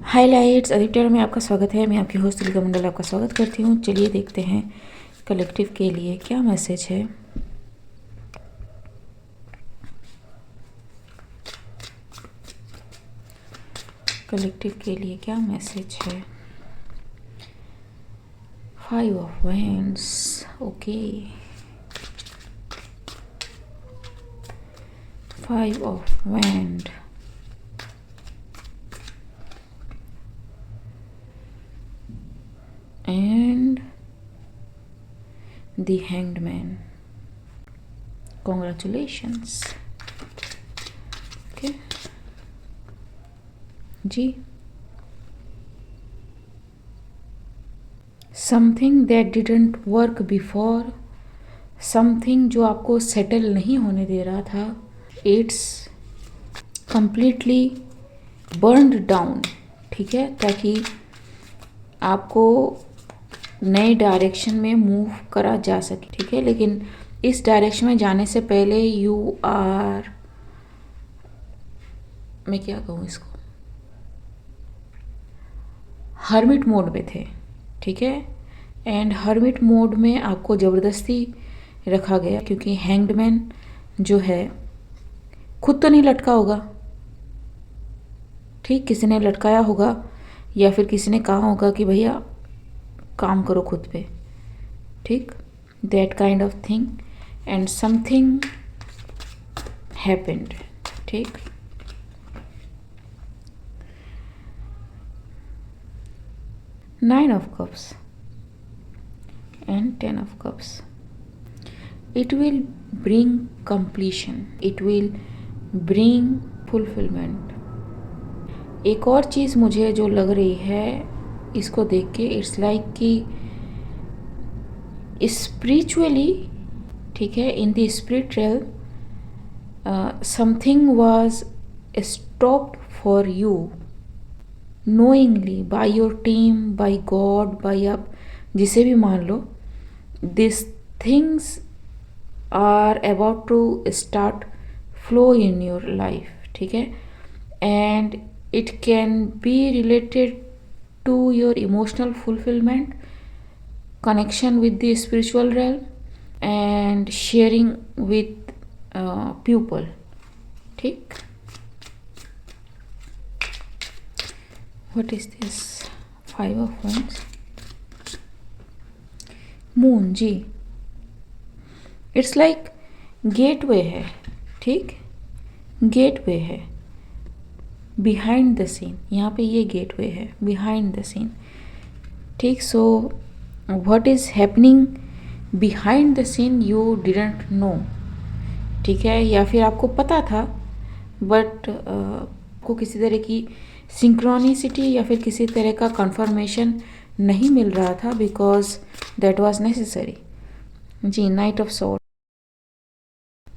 Highlights अधिकतर में आपका स्वागत है। मैं आपकी होस्ट तिलका मंडल आपका स्वागत करती हूँ। चलिए देखते हैं कलेक्टिव के लिए क्या मैसेज है। कलेक्टिव के लिए क्या मैसेज है। 5 of wands, okay. 5 of wand, and the hanged man. Congratulations. Okay जी, something that didn't work before, something जो आपको सेटल नहीं होने दे रहा था, it's completely burned down। ठीक है, ताकि आपको नए डायरेक्शन में मूव करा जा सके। ठीक है, लेकिन इस डायरेक्शन में जाने से पहले यू आर, मैं क्या कहूँ इसको, हर्मिट मोड में थे। ठीक है, एंड हर्मिट मोड में आपको ज़बरदस्ती रखा गया क्योंकि हैंग्ड मैन जो है खुद तो नहीं लटका होगा। ठीक, किसी ने लटकाया होगा या फिर किसी ने कहा होगा कि भैया काम करो खुद पे। ठीक, that kind of thing, and something happened. ठीक, Nine of Cups and 10 of Cups. It will bring completion. It will bring fulfillment. एक और चीज़ मुझे जो लग रही है इसको देख के, इट्स लाइक कि स्पिरिचुअली, ठीक है, in the spirit realm something was stopped for you knowingly by your team, by God, by आप जिसे भी मान लो, these things are about to start flow in your life। ठीक है, and it can be related to your emotional fulfillment, connection with the spiritual realm, and sharing with people। ठीक, what is this? 5 of Wands, moon ji, it's like gateway है। ठीक, gateway है behind the scene. यहाँ पे ये gateway है behind the scene. ठीक, so what is happening behind the scene you didn't know. ठीक है, या फिर आपको पता था बट आपको किसी तरह की सिंक्रोनिसिटी या फिर किसी तरह का कंफर्मेशन नहीं मिल रहा था बिकॉज दैट वाज नेसेसरी। जी, knight of sword,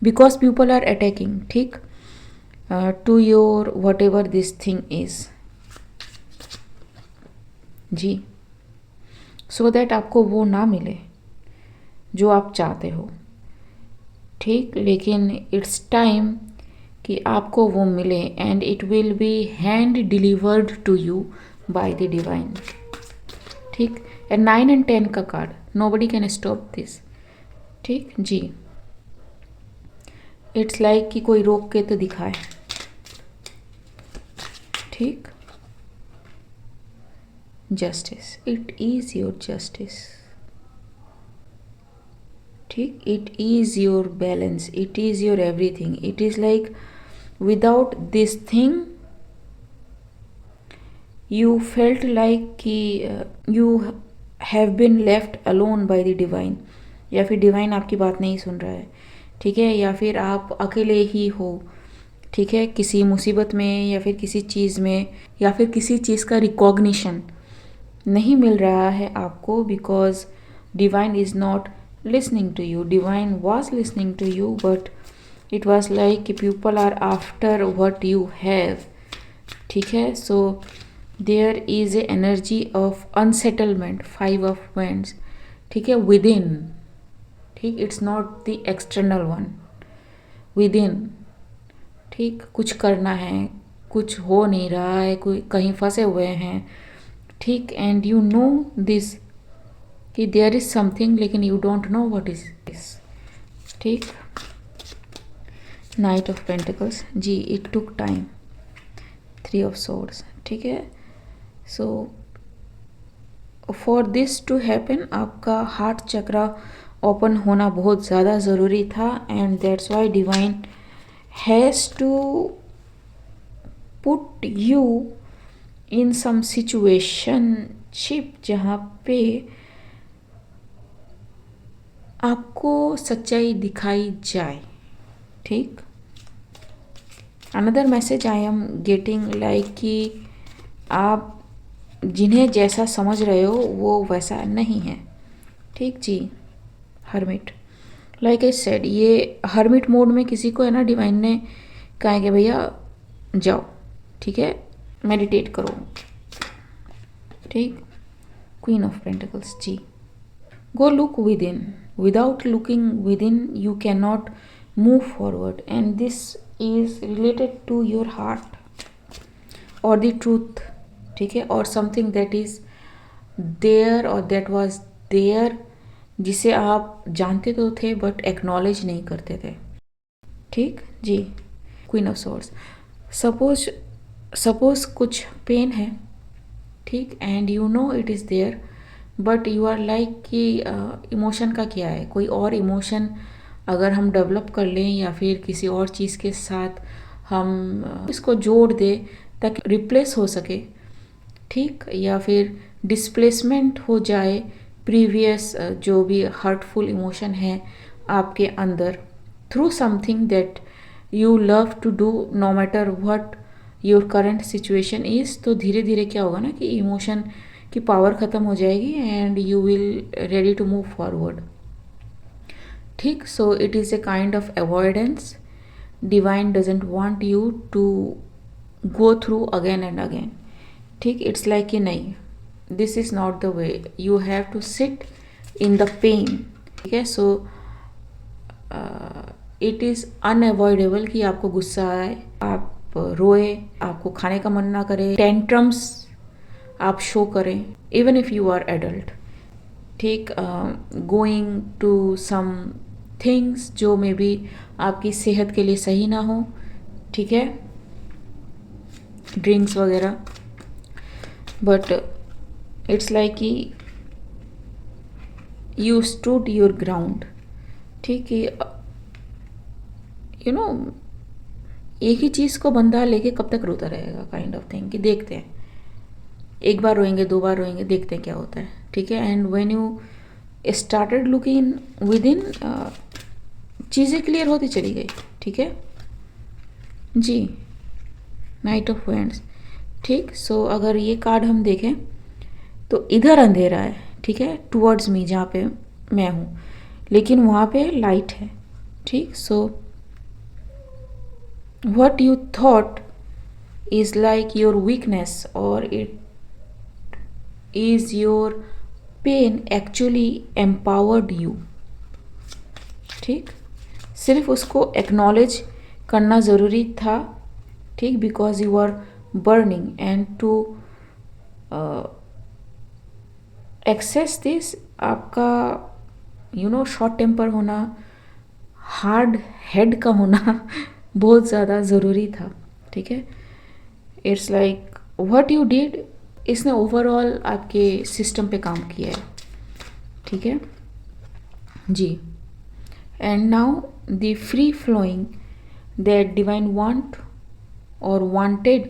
because people are attacking. ठीक, to your whatever this thing is जी, सो दैट आपको वो ना मिले जो आप चाहते हो। ठीक, लेकिन इट्स टाइम कि आपको वो मिले, and it will be hand delivered to you by the divine. ठीक, 9 and 10 का card, nobody can stop this. ठीक जी, इट्स लाइक कि कोई रोक के तो दिखाए। ठीक, justice, it is your justice. ठीक, it is your balance, it is your everything. It is like without this thing you felt like you have been left alone by the divine, या फिर डिवाइन आपकी बात नहीं सुन रहा है। ठीक है, या फिर आप अकेले ही हो। ठीक है, किसी मुसीबत में या फिर किसी चीज़ में या फिर किसी चीज़ का रिकॉग्निशन नहीं मिल रहा है आपको because divine is not listening to you. Divine was listening to you but it was like people are after what you have। ठीक है, so there is a energy of unsettlement, 5 of Wands। ठीक है, within। ठीक, it's not the external one, within। ठीक, कुछ करना है, कुछ हो नहीं रहा है, कोई कहीं फंसे हुए हैं, ठीक, एंड यू नो दिस कि देयर इज समथिंग, लेकिन you don't know what is this, ठीक। नाइट ऑफ पेंटिकल्स, जी, it took time, 3 of swords, ठीक है। So for this to happen आपका हार्ट चक्रा ओपन होना बहुत ज़्यादा ज़रूरी था, and that's why divine has to put you in some situationship जहाँ पे आपको सच्चाई दिखाई जाए, ठीक। Another message I am getting like कि आप जिन्हें जैसा समझ रहे हो वो वैसा नहीं है, ठीक जी। हर्मिट, लाइक आई सेड, ये हर्मिट मोड में किसी को है ना डिवाइन ने कहा है कि भैया जाओ, ठीक है, मेडिटेट करो, ठीक। क्वीन ऑफ पेंटिकल्स, जी, go look within. Without looking within you cannot move forward, and this is related to your heart or the truth, ठीक है, और something that is there or that was there, जिसे आप जानते तो थे but acknowledge नहीं करते थे, ठीक जी। क्वीन ऑफ सोर्ड्स, सपोज कुछ पेन है, ठीक, and you know it is there, but you are like कि इमोशन का क्या है, कोई और इमोशन अगर हम डेवलप कर लें या फिर किसी और चीज़ के साथ हम इसको जोड़ दें ताकि रिप्लेस हो सके, ठीक, या फिर डिस्प्लेसमेंट हो जाए प्रीवियस जो भी हर्टफुल इमोशन है आपके अंदर, through something that you love to do no matter what your current situation is. तो धीरे धीरे क्या होगा ना कि इमोशन की पावर ख़त्म हो जाएगी and you will ready to move forward, ठीक। So it is a kind of avoidance, divine doesn't want you to go through again and again, ठीक। इट्स लाइक कि नहीं, this is not the way, you have to sit in the pain, ठीक है। सो it is unavoidable कि आपको गुस्सा आए, आप रोए, आपको खाने का मन ना करे, टेंट्रम्स आप शो करें, even if you are adult, ठीक, गोइंग टू सम थिंग्स जो मे बी आपकी सेहत के लिए सही ना हो, ठीक है, ड्रिंक्स वगैरह, बट इट्स लाइक कि यू स्टूड योर ग्राउंड, ठीक है। यू नो एक ही चीज़ को बंदा लेके कब तक रोता रहेगा, काइंड ऑफ थिंग, कि देखते हैं, एक बार रोएंगे, 2 बार रोएंगे, देखते हैं क्या होता है, ठीक है। And when you started looking with in, चीज़ें क्लियर होती चली गई, ठीक है जी। नाइट ऑफ वैंड्स, ठीक। सो अगर ये कार्ड हम देखें तो इधर अंधेरा है, ठीक है, टुवर्ड्स मी, जहाँ पे मैं हूँ, लेकिन वहाँ पे लाइट है, ठीक। So what you thought is like your weakness और it is your pain actually empowered you, ठीक। सिर्फ उसको एक्नॉलेज करना ज़रूरी था, ठीक, because you are burning and to access this, आपका यू नो शॉर्ट टेम्पर होना, हार्ड हेड का होना बहुत ज़्यादा ज़रूरी था, ठीक है। It's like what you did, इसने ओवरऑल आपके सिस्टम पे काम किया है, ठीक है जी। And now the free flowing that divine want और wanted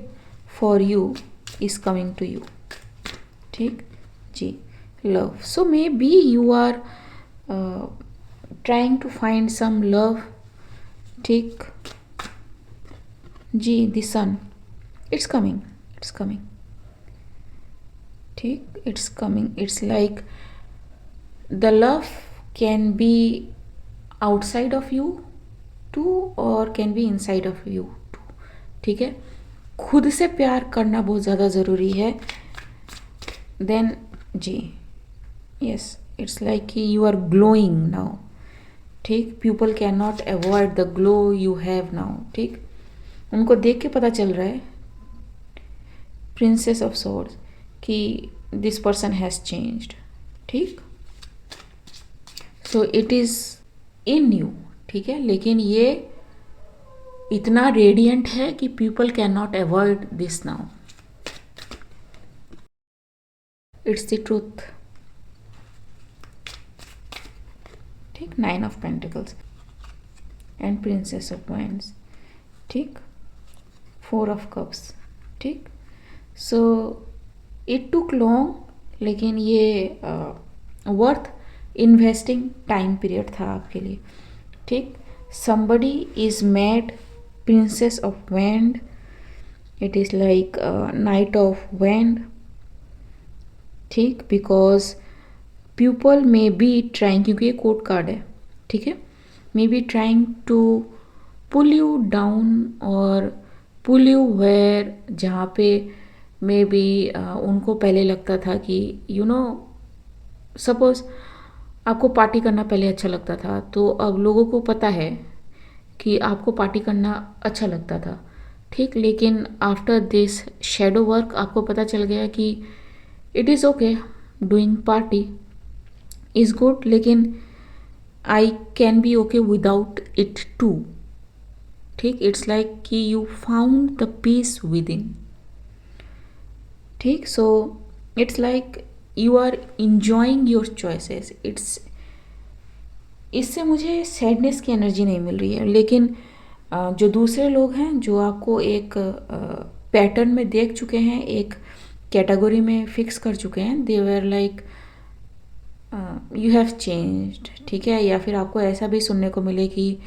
for you is coming to you, ठीक जी। Love, so maybe you are trying to find some love, ठीक जी। The sun, it's coming, it's coming, ठीक, it's coming. It's like the love can be outside of you too और can be inside of you too, ठीक है। खुद से प्यार करना बहुत ज़्यादा ज़रूरी है, देन जी, यस, इट्स लाइक कि यू आर ग्लोइंग नाउ, ठीक। People can not avoid the glow you have now, ठीक। उनको देख के पता चल रहा है प्रिंसेस ऑफ सॉर्ड्स कि दिस पर्सन हैज़ चेंज्ड, ठीक। So it is in you, ठीक है, लेकिन ये इतना रेडियंट है कि people can not avoid this now, it's the truth, ठीक। 9 of pentacles and princess of wines, ठीक। 4 ऑफ कप्स, ठीक। सो इट टुक लॉन्ग, लेकिन ये वर्थ इन्वेस्टिंग टाइम पीरियड था आपके लिए, ठीक। somebody is mad, princess of wind, it is like knight of wind, ठीक। because people may be trying, क्योंकि ये कोर्ट कार्ड है, ठीक है, may be trying to pull you down और pull you where, जहाँ पे मे बी उनको पहले लगता था कि सपोज आपको पार्टी करना पहले अच्छा लगता था, तो अब लोगों को पता है कि आपको पार्टी करना अच्छा लगता था, ठीक। लेकिन आफ्टर दिस शैडो वर्क आपको पता चल गया कि it is okay, doing party is good, लेकिन I can be okay without it too, ठीक। इट्स लाइक कि you found the peace within, ठीक। So it's like you are enjoying your choices. इससे मुझे सैडनेस की energy नहीं मिल रही है, लेकिन जो दूसरे लोग हैं जो आपको एक पैटर्न में देख चुके हैं, एक कैटेगरी में फिक्स कर चुके हैं, they were like you have changed, ठीक है। या फिर आपको ऐसा भी सुनने को मिले कि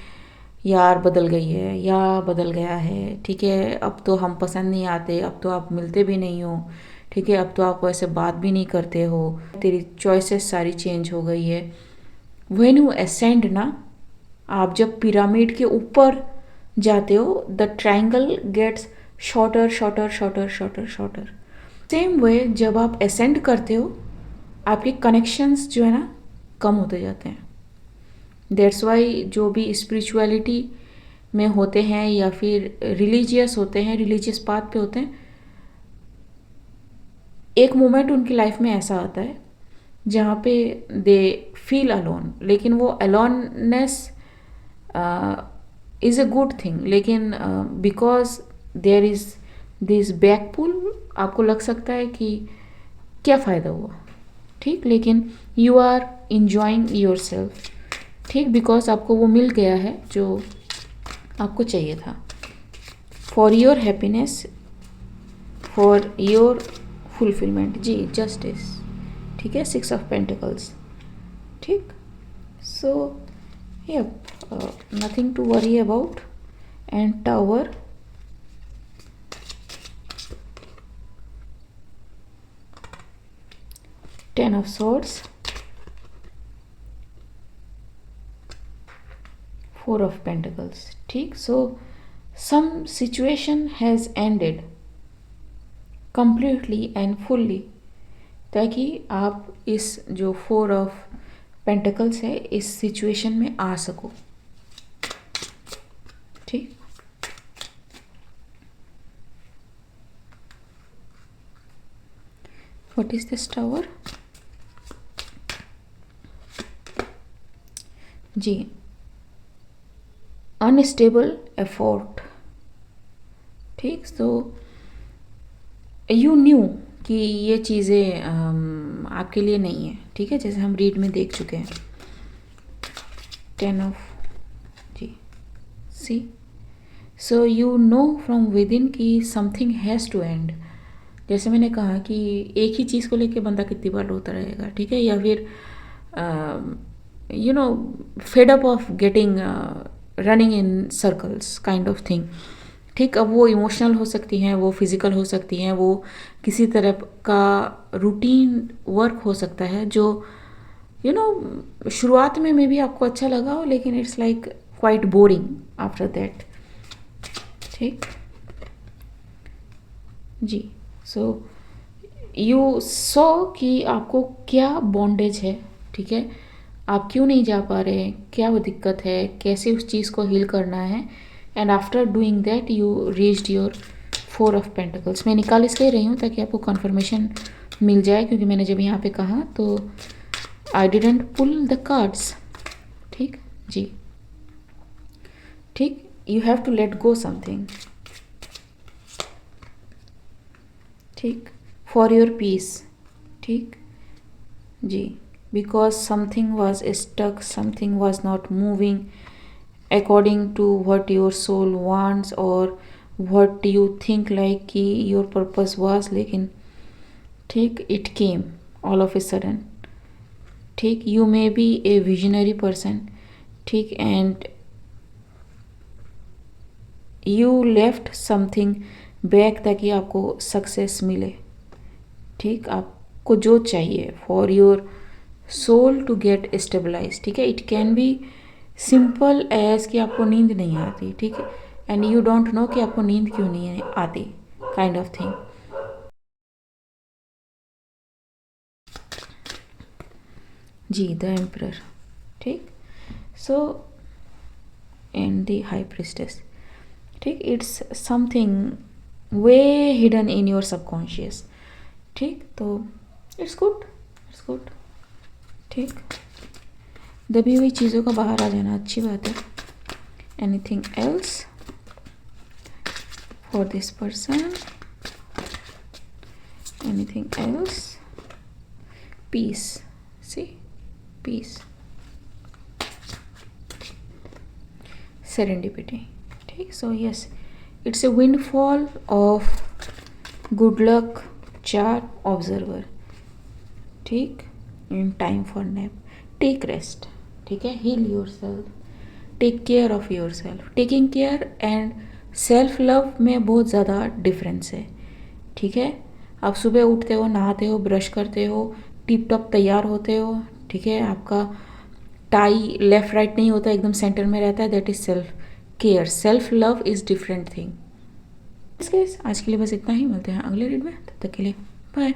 यार बदल गई है या बदल गया है, ठीक है, अब तो हम पसंद नहीं आते, अब तो आप मिलते भी नहीं हो, ठीक है, अब तो आप ऐसे बात भी नहीं करते हो, तेरी चॉइसेस सारी चेंज हो गई है। व्हेन यू असेंड ना, आप जब पिरामिड के ऊपर जाते हो, the triangle gets shorter shorter shorter shorter shorter. Same way जब आप असेंड करते हो, आपके कनेक्शंस जो है ना कम होते जाते हैं। दैट्स वाई जो भी स्पिरिचुअलिटी में होते हैं या फिर रिलीजियस होते हैं, रिलीजियस पाथ पे होते हैं, एक मोमेंट उनकी लाइफ में ऐसा आता है जहाँ पे दे फील अलोन, लेकिन वो aloneness is a good thing, लेकिन because there is this back pull, आपको लग सकता है कि क्या फ़ायदा हुआ, ठीक। लेकिन you are enjoying yourself, ठीक, बिकॉज आपको वो मिल गया है जो आपको चाहिए था, for your happiness, for your fulfilment, जी, जस्टिस, ठीक है। 6 ऑफ पेंटिकल्स, ठीक। So nothing to worry about, and tower, ten of swords, 4 of Pentacles, ठीक। सो some situation has ended completely and fully, ताकि आप इस जो 4 of Pentacles है इस सिचुएशन में आ सको, ठीक। What is this tower? जी, अनस्टेबल एफोर्ट, ठीक। सो यू न्यू कि ये चीज़ें आपके लिए नहीं है, ठीक है, जैसे हम रीड में देख चुके हैं। 10 ऑफ, जी, see. So you know from within कि समथिंग हैज़ टू एंड। जैसे मैंने कहा कि एक ही चीज़ को लेके बंदा कितनी बार रोता रहेगा, ठीक है, या फिर fed up of getting running in circles kind of thing, ठीक। अब वो इमोशनल हो सकती हैं, वो फिज़िकल हो सकती हैं, वो किसी तरह का रूटीन वर्क हो सकता है जो शुरुआत में मे भी आपको अच्छा लगा हो, लेकिन it's like quite boring after that, ठीक, जी। सो यू सो कि आपको क्या बॉन्डेज है, ठीक है, आप क्यों नहीं जा पा रहे हैं, क्या वो दिक्कत है, कैसे उस चीज़ को हील करना है, and after doing that you reached your 4 of pentacles मैं निकाल इसलिए रही हूँ ताकि आपको कंफर्मेशन मिल जाए, क्योंकि मैंने जब यहाँ पे कहा तो I didn't pull the cards. ठीक जी, ठीक, you have to let go something, ठीक, फॉर योर पीस, ठीक जी, because something was stuck, something was not moving according to what your soul wants or what you think like कि your purpose was, लेकिन ठीक it came all of a sudden, ठीक, you may be a visionary person, ठीक, and you left something back ताकि आपको success मिले, ठीक, आपको जो चाहिए for your soul to get stabilized, ठीक है, it can be simple as कि आपको नींद नहीं आती, ठीक है, एंड यू डोंट नो कि आपको नींद क्यों नहीं आती, काइंड ऑफ थिंग। जी, द एम्परर, ठीक, so and the high priestess, ठीक, it's something way hidden in your subconscious, ठीक, तो इट्स गुड, इट्स गुड, ठीक, दबी हुई चीज़ों का बाहर आ जाना अच्छी बात है। Anything else for this person, anything else, peace, see, peace, serendipity, ठीक, so yes, it's a windfall of good luck चार ऑब्जर्वर, ठीक, in time for nap, take rest, ठीक है, heal yourself, take care of yourself, taking care and self love में बहुत ज़्यादा difference है, ठीक है, आप सुबह उठते हो, नहाते हो, ब्रश करते हो, टिप टॉप तैयार होते हो, ठीक है, आपका टाई लेफ्ट राइट नहीं होता, एकदम सेंटर में रहता है, that is self care, self love is different thing. आज के लिए बस इतना ही, मिलते हैं अगले रीड में, तब तक के लिए बाय।